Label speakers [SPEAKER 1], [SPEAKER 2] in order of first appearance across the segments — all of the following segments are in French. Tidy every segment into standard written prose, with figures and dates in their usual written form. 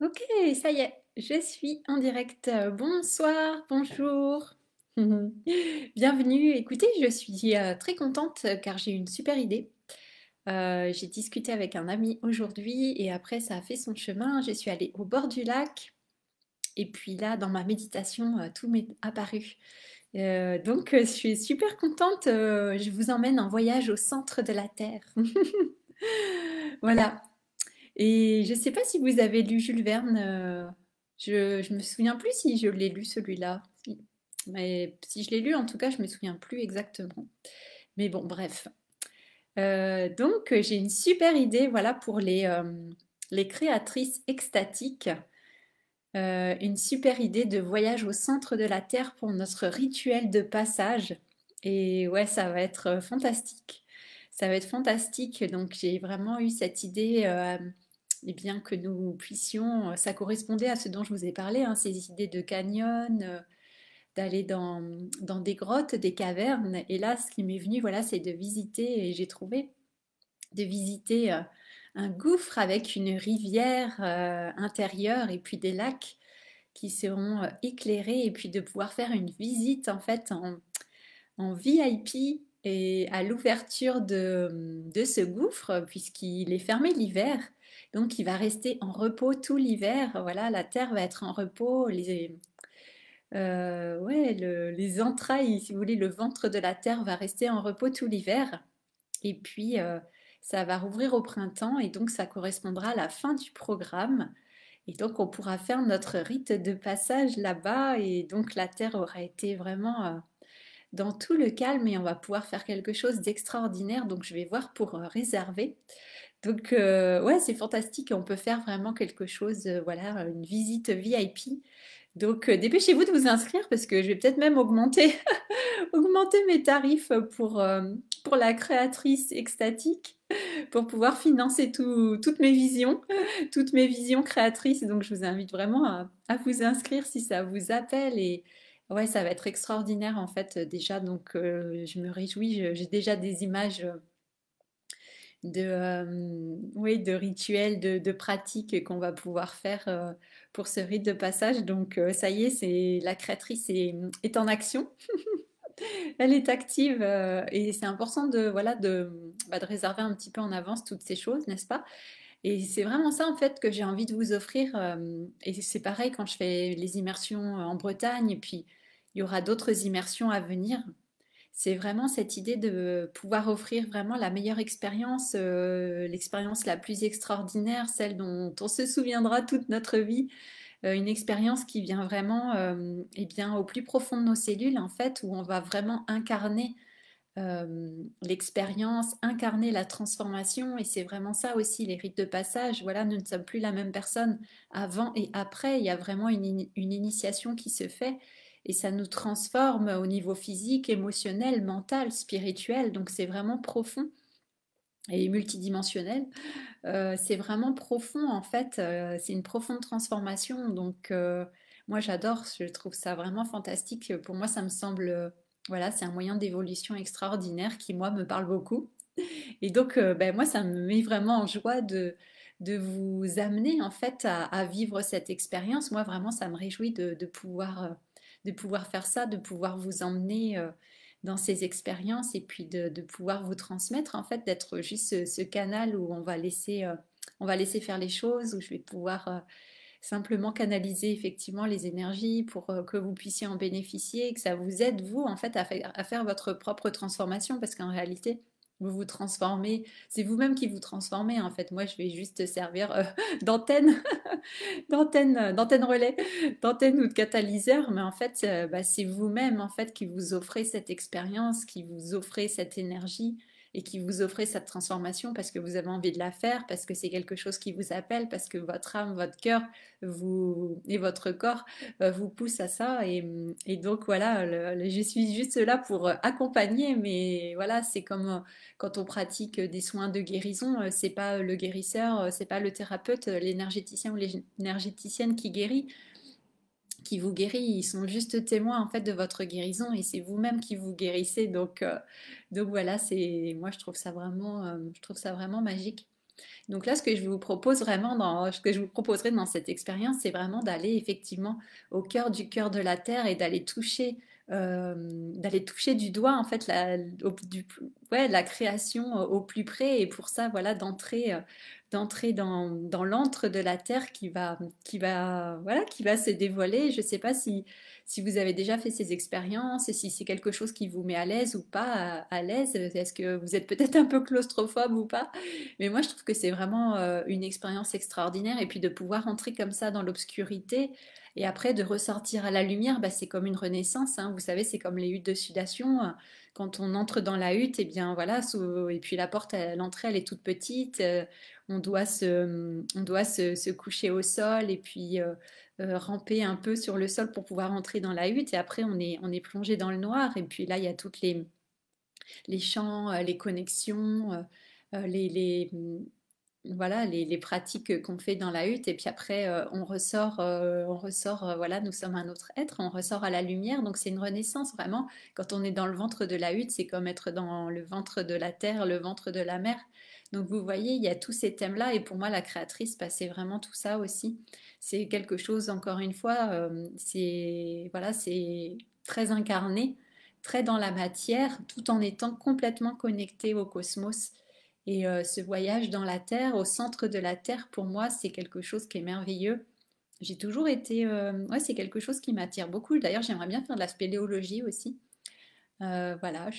[SPEAKER 1] Ok, ça y est, je suis en direct. Bonsoir, bonjour. Bienvenue. Écoutez, je suis très contente car j'ai une super idée. J'ai discuté avec un ami aujourd'hui et après ça a fait son chemin. Je suis allée au bord du lac et puis là, dans ma méditation, tout m'est apparu. Donc, je suis super contente. Je vous emmène en voyage au centre de la Terre. Voilà. Et je ne sais pas si vous avez lu Jules Verne. Je me souviens plus si je l'ai lu celui-là. Mais si je l'ai lu, en tout cas, je me souviens plus exactement. Mais bon, bref. Donc, j'ai une super idée, voilà, pour les créatrices extatiques. Une super idée de voyage au centre de la Terre pour notre rituel de passage. Et ouais, ça va être fantastique. Ça va être fantastique. Donc, j'ai vraiment eu cette idée. Et bien que nous puissions, ça correspondait à ce dont je vous ai parlé, hein, ces idées de canyon, d'aller dans des grottes, des cavernes. Et là, ce qui m'est venu, voilà, c'est de visiter, et j'ai trouvé, de visiter un gouffre avec une rivière intérieure et puis des lacs qui seront éclairés et puis de pouvoir faire une visite en fait en VIP et à l'ouverture de ce gouffre, puisqu'il est fermé l'hiver. Donc il va rester en repos tout l'hiver. Voilà, la terre va être en repos. Ouais, les entrailles, si vous voulez, le ventre de la terre va rester en repos tout l'hiver. Et puis ça va rouvrir au printemps et donc ça correspondra à la fin du programme. Et donc on pourra faire notre rite de passage là-bas. Et donc la terre aura été vraiment dans tout le calme et on va pouvoir faire quelque chose d'extraordinaire. Donc je vais voir pour réserver. Donc ouais, c'est fantastique. On peut faire vraiment quelque chose, voilà, une visite VIP. Donc dépêchez-vous de vous inscrire parce que je vais peut-être même augmenter, augmenter mes tarifs pour la créatrice extatique pour pouvoir financer toutes mes visions créatrices. Donc je vous invite vraiment à vous inscrire si ça vous appelle et ouais, ça va être extraordinaire en fait déjà. Donc je me réjouis, j'ai déjà des images oui, de rituels, de pratiques qu'on va pouvoir faire pour ce rite de passage. Donc ça y est, c'est la créatrice est en action. Elle est active et c'est important de, voilà, de réserver un petit peu en avance toutes ces choses, n'est-ce pas? Et c'est vraiment ça en fait que j'ai envie de vous offrir. Et c'est pareil quand je fais les immersions en Bretagne et puis il y aura d'autres immersions à venir. C'est vraiment cette idée de pouvoir offrir vraiment la meilleure expérience, l'expérience la plus extraordinaire, celle dont on se souviendra toute notre vie, une expérience qui vient vraiment eh bien, au plus profond de nos cellules en fait, où on va vraiment incarner l'expérience, incarner la transformation. Et c'est vraiment ça aussi, les rites de passage. Voilà, nous ne sommes plus la même personne avant et après. Il y a vraiment une initiation qui se fait. Et ça nous transforme au niveau physique, émotionnel, mental, spirituel. Donc c'est vraiment profond et multidimensionnel. C'est vraiment profond en fait. C'est une profonde transformation. Donc moi j'adore, je trouve ça vraiment fantastique. Pour moi ça me semble, voilà, c'est un moyen d'évolution extraordinaire qui moi me parle beaucoup. Et donc ben, moi ça me met vraiment en joie de vous amener en fait à vivre cette expérience. Moi vraiment ça me réjouit de pouvoir faire ça, de pouvoir vous emmener dans ces expériences et puis de pouvoir vous transmettre en fait, d'être juste ce canal où on va laisser faire les choses, où je vais pouvoir simplement canaliser effectivement les énergies pour que vous puissiez en bénéficier et que ça vous aide vous en fait à faire votre propre transformation parce qu'en réalité vous vous transformez, c'est vous-même qui vous transformez en fait. Moi je vais juste servir d'antenne, d'antenne relais, d'antenne ou de catalyseur, mais en fait bah, c'est vous-même en fait qui vous offrez cette expérience, qui vous offrez cette énergie et qui vous offrez cette transformation parce que vous avez envie de la faire, parce que c'est quelque chose qui vous appelle, parce que votre âme, votre cœur et votre corps vous poussent à ça. Et donc voilà, je suis juste là pour accompagner, mais voilà, c'est comme quand on pratique des soins de guérison, c'est pas le guérisseur, c'est pas le thérapeute, l'énergéticien ou l'énergéticienne qui vous guérit, ils sont juste témoins en fait de votre guérison et c'est vous-même qui vous guérissez. Donc voilà, c'est moi je trouve ça vraiment magique. Donc là, ce que je vous proposerai dans cette expérience, c'est vraiment d'aller effectivement au cœur du cœur de la terre et d'aller toucher du doigt en fait ouais, la création au plus près. Et pour ça, voilà, d'entrer dans l'antre de la terre voilà, qui va se dévoiler. Je ne sais pas si vous avez déjà fait ces expériences et si c'est quelque chose qui vous met à l'aise ou pas à l'aise. Est-ce que vous êtes peut-être un peu claustrophobe ou pas? Mais moi, je trouve que c'est vraiment une expérience extraordinaire. Et puis de pouvoir entrer comme ça dans l'obscurité et après de ressortir à la lumière, bah, c'est comme une renaissance, hein. Vous savez, c'est comme les huttes de sudation. Quand on entre dans la hutte, et bien voilà, et puis la porte, l'entrée, elle est toute petite. On doit se coucher au sol et puis ramper un peu sur le sol pour pouvoir entrer dans la hutte. Et après, on est plongé dans le noir. Et puis là, il y a toutes les champs, les connexions, voilà, les pratiques qu'on fait dans la hutte. Et puis après, on ressort, voilà, nous sommes un autre être, on ressort à la lumière. Donc c'est une renaissance vraiment. Quand on est dans le ventre de la hutte, c'est comme être dans le ventre de la terre, le ventre de la mer. Donc vous voyez, il y a tous ces thèmes-là. Et pour moi, la créatrice, bah, c'est vraiment tout ça aussi. C'est quelque chose, encore une fois, c'est voilà, c'est très incarné, très dans la matière, tout en étant complètement connecté au cosmos. Et ce voyage dans la Terre, au centre de la Terre, pour moi, c'est quelque chose qui est merveilleux. J'ai toujours été... ouais, c'est quelque chose qui m'attire beaucoup. D'ailleurs, j'aimerais bien faire de la spéléologie aussi. Voilà,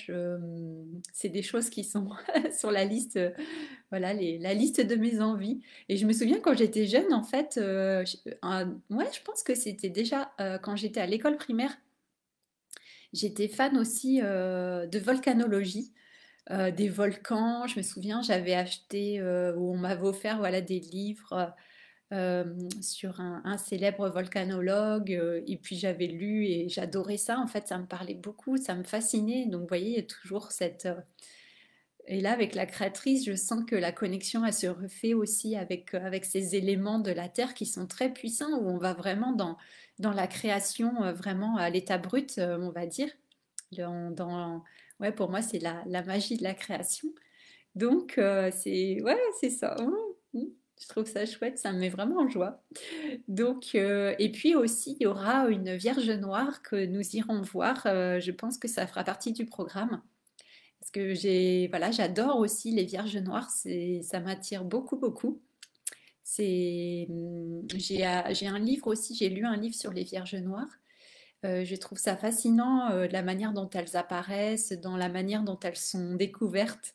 [SPEAKER 1] c'est des choses qui sont sur la liste, voilà, la liste de mes envies. Et je me souviens quand j'étais jeune, en fait, ouais, je pense que c'était déjà quand j'étais à l'école primaire, j'étais fan aussi de volcanologie. Des volcans. Je me souviens, j'avais acheté ou on m'avait offert voilà des livres sur un célèbre volcanologue et puis j'avais lu et j'adorais ça. En fait, ça me parlait beaucoup, ça me fascinait. Donc, vous voyez, il y a toujours et là, avec la créatrice, je sens que la connexion, elle se refait aussi avec ces éléments de la Terre qui sont très puissants, où on va vraiment dans la création, vraiment à l'état brut, on va dire. Ouais, pour moi, c'est la magie de la création. Donc, ouais, c'est ça. Je trouve ça chouette, ça me met vraiment en joie. Donc, et puis aussi, il y aura une Vierge Noire que nous irons voir. Je pense que ça fera partie du programme. Parce que voilà, j'adore aussi les Vierges Noires. Ça m'attire beaucoup, beaucoup. J'ai un livre aussi, j'ai lu un livre sur les Vierges Noires. Je trouve ça fascinant, de la manière dont elles apparaissent, dans la manière dont elles sont découvertes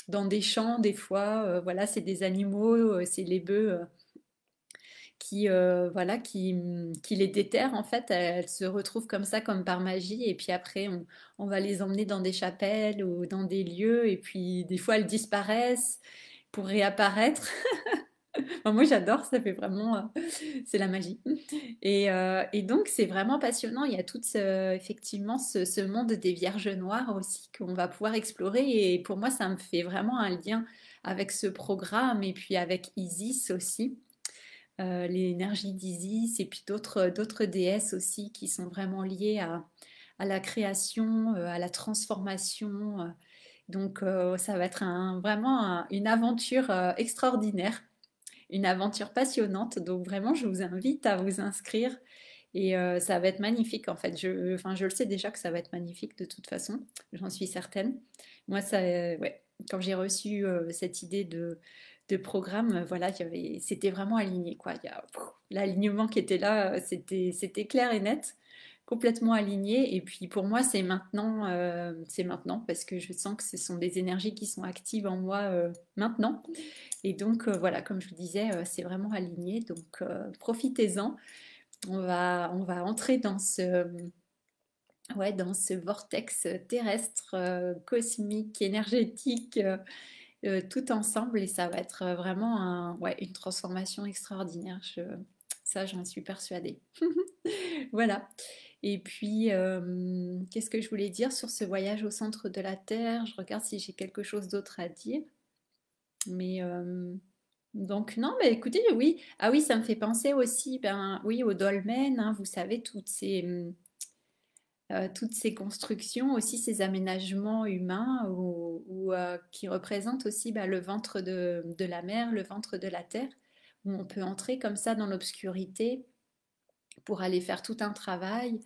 [SPEAKER 1] dans des champs, des fois. Voilà, c'est des animaux, c'est les bœufs voilà, qui les déterrent. En fait, elles se retrouvent comme ça, comme par magie. Et puis après, on va les emmener dans des chapelles ou dans des lieux. Et puis, des fois, elles disparaissent pour réapparaître. Enfin, moi, j'adore, ça fait vraiment, c'est la magie. Et donc, c'est vraiment passionnant. Il y a effectivement ce monde des Vierges Noires aussi qu'on va pouvoir explorer. Et pour moi, ça me fait vraiment un lien avec ce programme et puis avec Isis aussi, l'énergie d'Isis et puis d'autres déesses aussi qui sont vraiment liées à la création, à la transformation. Donc, ça va être vraiment une aventure extraordinaire, une aventure passionnante. Donc vraiment, je vous invite à vous inscrire et ça va être magnifique en fait. Enfin, je le sais déjà que ça va être magnifique de toute façon, j'en suis certaine. Moi, ouais, quand j'ai reçu cette idée de programme, voilà, c'était vraiment aligné quoi. L'alignement qui était là, c'était clair et net, complètement aligné. Et puis pour moi, c'est maintenant parce que je sens que ce sont des énergies qui sont actives en moi maintenant. Et donc, voilà, comme je vous disais, c'est vraiment aligné. Donc, profitez-en. On va entrer ouais, dans ce vortex terrestre, cosmique, énergétique, tout ensemble. Et ça va être vraiment ouais, une transformation extraordinaire. Ça, j'en suis persuadée. Voilà. Et puis, qu'est-ce que je voulais dire sur ce voyage au centre de la Terre? Je regarde si j'ai quelque chose d'autre à dire. Mais donc non, mais écoutez, oui. Ah oui, ça me fait penser aussi, ben oui, au dolmen, hein, vous savez, toutes ces toutes ces constructions, aussi ces aménagements humains qui représentent aussi bah, le ventre de la mer, le ventre de la terre, où on peut entrer comme ça dans l'obscurité pour aller faire tout un travail,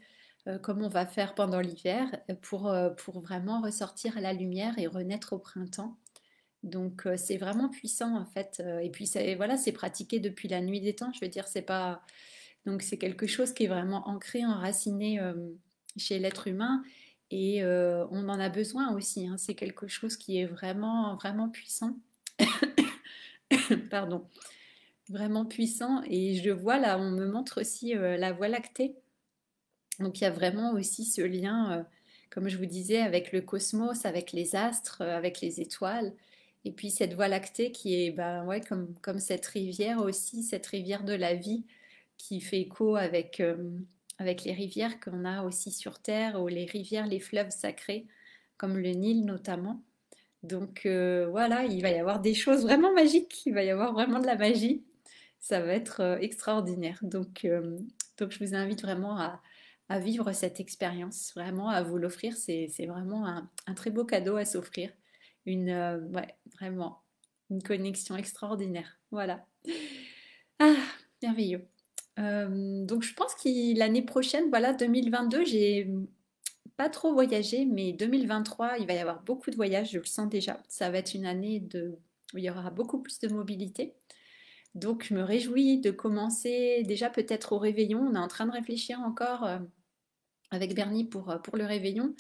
[SPEAKER 1] comme on va faire pendant l'hiver, pour vraiment ressortir à la lumière et renaître au printemps. Donc c'est vraiment puissant en fait. Et puis voilà, c'est pratiqué depuis la nuit des temps. Je veux dire, c'est pas donc c'est quelque chose qui est vraiment ancré, enraciné chez l'être humain. Et on en a besoin aussi, hein. C'est quelque chose qui est vraiment vraiment puissant. Pardon, vraiment puissant. Et je vois là, on me montre aussi la Voie lactée. Donc il y a vraiment aussi ce lien, comme je vous disais, avec le cosmos, avec les astres, avec les étoiles. Et puis cette Voie lactée qui est bah, ouais, comme cette rivière aussi, cette rivière de la vie qui fait écho avec les rivières qu'on a aussi sur Terre, ou les rivières, les fleuves sacrés, comme le Nil notamment. Donc voilà, il va y avoir des choses vraiment magiques, il va y avoir vraiment de la magie. Ça va être extraordinaire. Donc je vous invite vraiment à vivre cette expérience, vraiment à vous l'offrir. C'est vraiment un très beau cadeau à s'offrir. Ouais, vraiment, une connexion extraordinaire. Voilà. Ah, merveilleux. Donc je pense que l'année prochaine, voilà, 2022, j'ai pas trop voyagé, mais 2023, il va y avoir beaucoup de voyages, je le sens déjà. Ça va être une année où il y aura beaucoup plus de mobilité. Donc je me réjouis de commencer déjà peut-être au réveillon. On est en train de réfléchir encore avec Bernie pour le réveillon.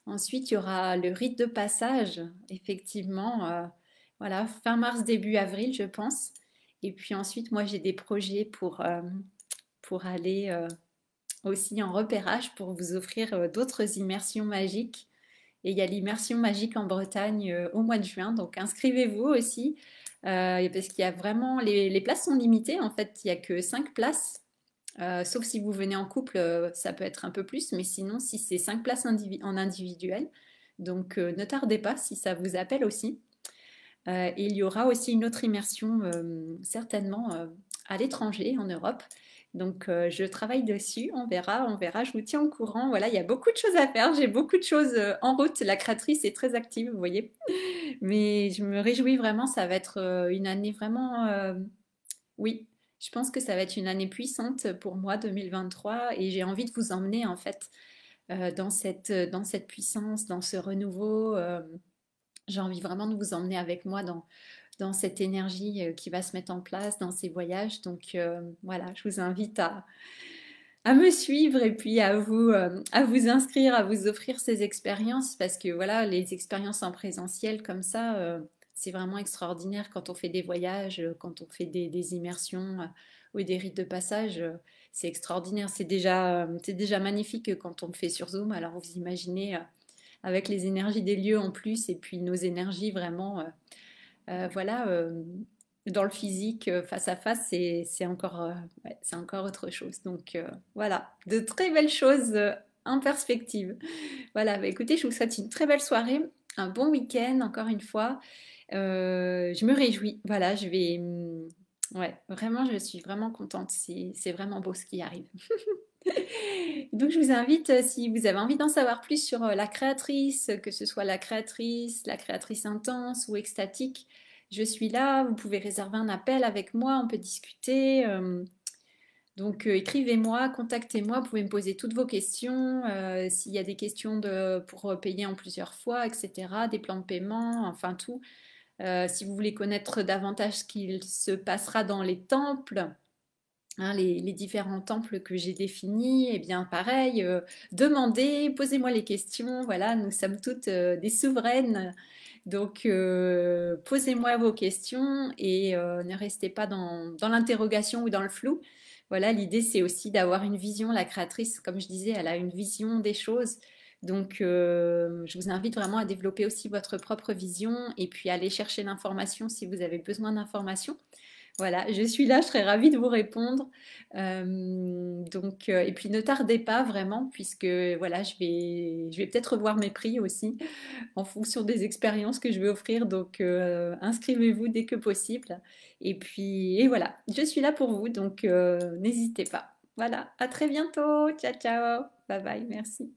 [SPEAKER 1] Ensuite, il y aura le rite de passage, effectivement, voilà, fin mars, début avril, je pense. Et puis ensuite, moi, j'ai des projets pour aller aussi en repérage pour vous offrir d'autres immersions magiques. Et il y a l'immersion magique en Bretagne au mois de juin, donc inscrivez-vous aussi, parce qu'il y a vraiment, les places sont limitées, en fait, il n'y a que 5 places. Sauf si vous venez en couple, ça peut être un peu plus, mais sinon, si c'est 5 places en individuel, donc ne tardez pas si ça vous appelle aussi. Et il y aura aussi une autre immersion, certainement à l'étranger, en Europe. Donc je travaille dessus, on verra, je vous tiens au courant. Voilà, il y a beaucoup de choses à faire, j'ai beaucoup de choses en route. La créatrice est très active, vous voyez. Mais je me réjouis vraiment, ça va être une année vraiment, oui, je pense que ça va être une année puissante pour moi, 2023, et j'ai envie de vous emmener en fait dans cette puissance, dans ce renouveau. J'ai envie vraiment de vous emmener avec moi dans cette énergie qui va se mettre en place dans ces voyages. Donc voilà, je vous invite à me suivre et puis à vous inscrire, à vous offrir ces expériences parce que voilà, les expériences en présentiel comme ça, c'est vraiment extraordinaire quand on fait des voyages, quand on fait des immersions ou des rites de passage. C'est extraordinaire, c'est déjà magnifique quand on le fait sur Zoom. Alors vous imaginez avec les énergies des lieux en plus et puis nos énergies vraiment voilà, dans le physique, face à face, c'est encore, ouais, c'est encore autre chose. Donc voilà, de très belles choses en perspective. Voilà, bah, écoutez, je vous souhaite une très belle soirée, un bon week-end encore une fois. Je me réjouis. Voilà, ouais, vraiment, je suis vraiment contente. C'est vraiment beau ce qui arrive. Donc, je vous invite, si vous avez envie d'en savoir plus sur la créatrice, que ce soit la créatrice intense ou extatique, je suis là. Vous pouvez réserver un appel avec moi, on peut discuter. Donc, écrivez-moi, contactez-moi, vous pouvez me poser toutes vos questions. S'il y a des questions pour payer en plusieurs fois, etc., des plans de paiement, enfin tout. Si vous voulez connaître davantage ce qu'il se passera dans les temples, hein, les différents temples que j'ai définis, et bien pareil, demandez, posez-moi les questions, voilà, nous sommes toutes des souveraines, donc posez-moi vos questions et ne restez pas dans l'interrogation ou dans le flou. Voilà, l'idée c'est aussi d'avoir une vision, la créatrice, comme je disais, elle a une vision des choses. Donc, je vous invite vraiment à développer aussi votre propre vision et puis aller chercher l'information si vous avez besoin d'informations. Voilà, je suis là, je serais ravie de vous répondre. Et puis ne tardez pas vraiment, puisque voilà, je vais peut-être revoir mes prix aussi en fonction des expériences que je vais offrir. Donc inscrivez-vous dès que possible. Et puis et voilà, je suis là pour vous, donc n'hésitez pas. Voilà, à très bientôt. Ciao, ciao. Bye bye, merci.